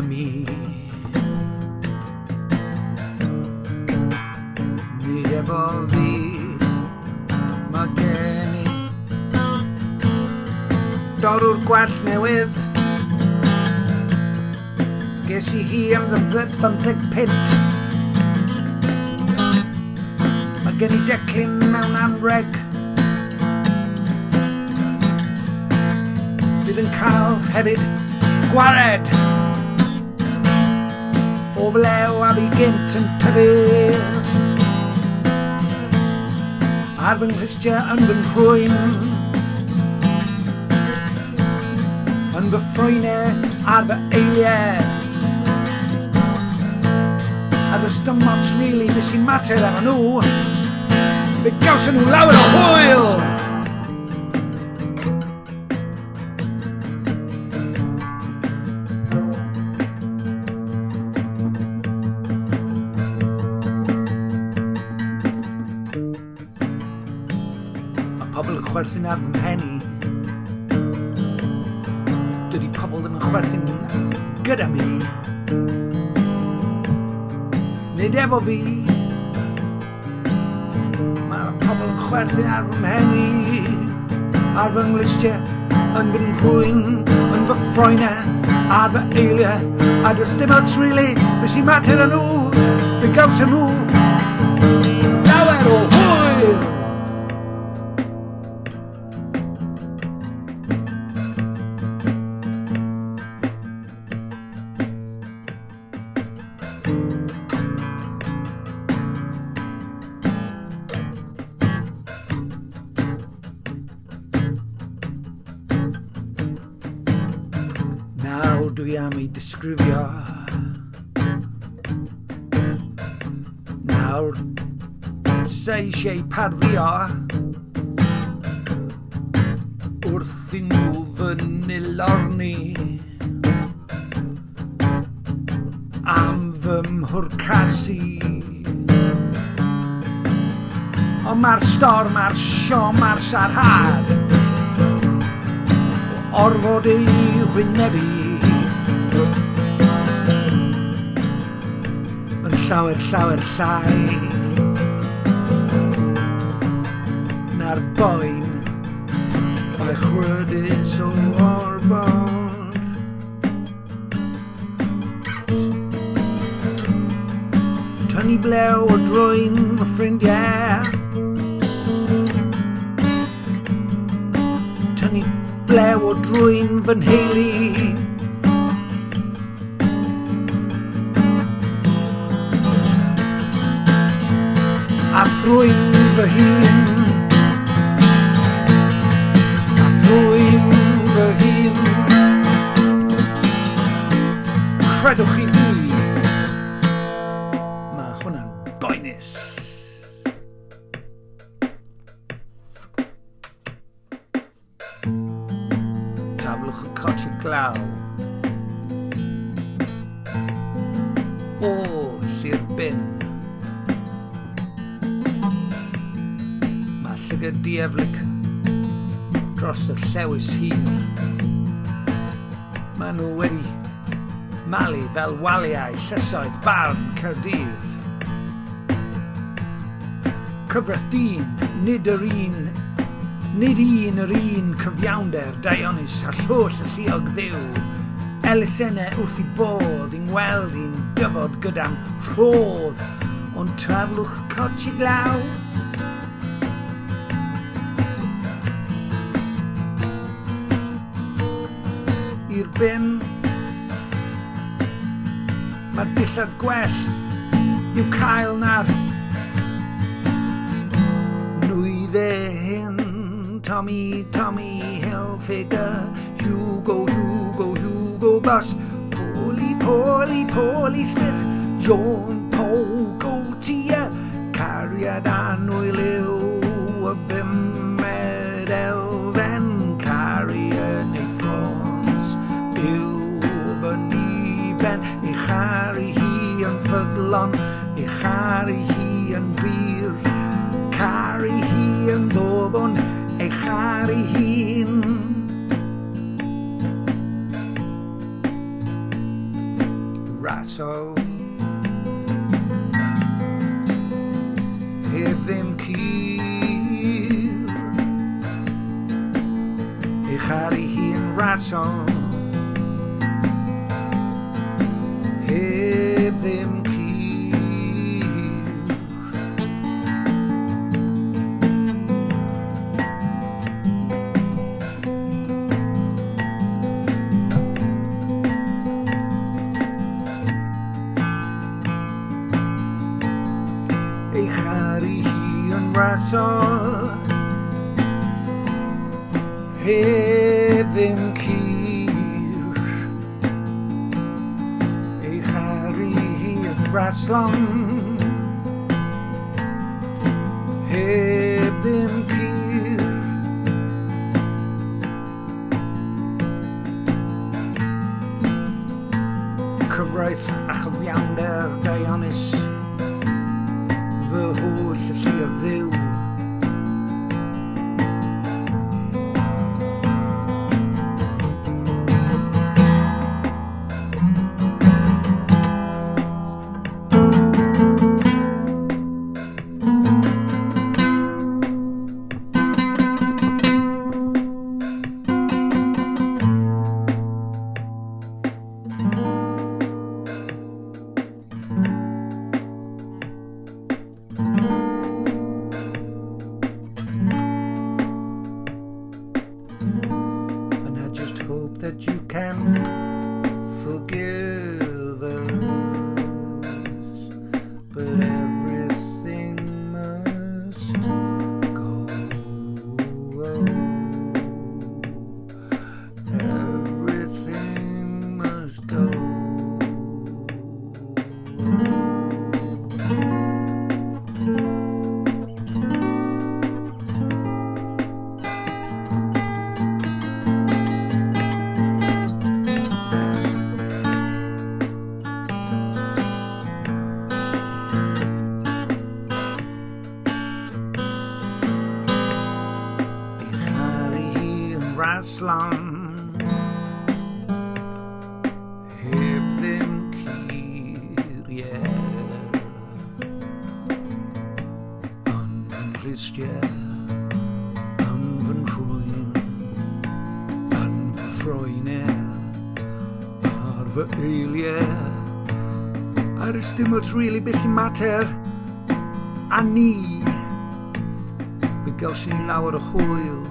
na mi. Nid efo fi, mae gen i dorw'r gwell newydd. Ges i hi am 15 pint. Mae gen i declyn mewn anreg. Bydd yn cael hefyd gwared o flew a fi gynt yn tyfu ar fy nghlustia yn fy nhrwyn, yn fy ffrwynau ar fy eiliau. A does dim ots really beth sy'n mater am nhw. Fe gawson nhw lawer o hwyl. Pobl yn chwerthin ar fy mhenni. Dydy pobl ddim yn chwerthin gyda mi. Nid efo fi. Mae pobl yn chwerthin ar fy mhenni, ar fy nglistia, yn fy nhrwyn, yn fy ffrwynau, ar fy eiliau. A does dim ots really beth sy'n mater â nhw. Fe gawson nhw lawer o hwyl. Nawr dwi am ei disgrifio. Nawr sa eisiau parddio wrth i nhw fy nilorni am fy mhwrcasu. Ond mae'r storm a'r siom a'r sarhad orfod ei hwynebu yn llawer llai na'r boen o'i chwydus o orfod. Tynnu blew o drwyn fy ffrindiau, tynnu blew o drwyn fy nheulu, a thrwyn fy hun, a thrwyn fy hun. Credwch chi fi, mae hwnna'n boenus. Taflwch y coche glaw. O, Sir Bin. Mae llygad dieflig dros y llewis hir. Maen nhw wedi malu fel waliau llysoedd barn Caerdydd. Cyfres dyn, nid yr un cyfiawnder Dionys a lloll y lluog ddiw. Elusennau wrth i bodd i'n weld i'n dyfod gyda'n rhodd, ond traflwch coche glaw. I'r bin, mae'r dillad gwell i'w cael na'r nwyddau hyn. Tommy, Hilfiger, Hugo, Boss, Paulie Smith, John Paul Gaultier, cariad anwyl yw y bumed elfen, cariad neu throns yw byni ben, ei chari hi yn ffyddlon, ei chari hi yn bir, cari hi yn ddofn, ei chari hi'n. rasol. Heb ddim cil, ei charu hi yn rasol. Heb ddim ei charu hi yn rasol. Heb ddim cir, ei charu hi yn raslon. Heb ddim cir, cyfraith a chyfiawnder Dionys, fy holl y lluog ddiw. Hope that you can forgive us, but everything must go. Everything must go. Raslan, heb ddim cir, yn fy nghlustiau, yn fy nhrwyn, yn fy ffroenau, ar fy eiliau. Ar ys dim ots rili beth sy'n mater, a ni, fe gawson ni lawer o hwyl.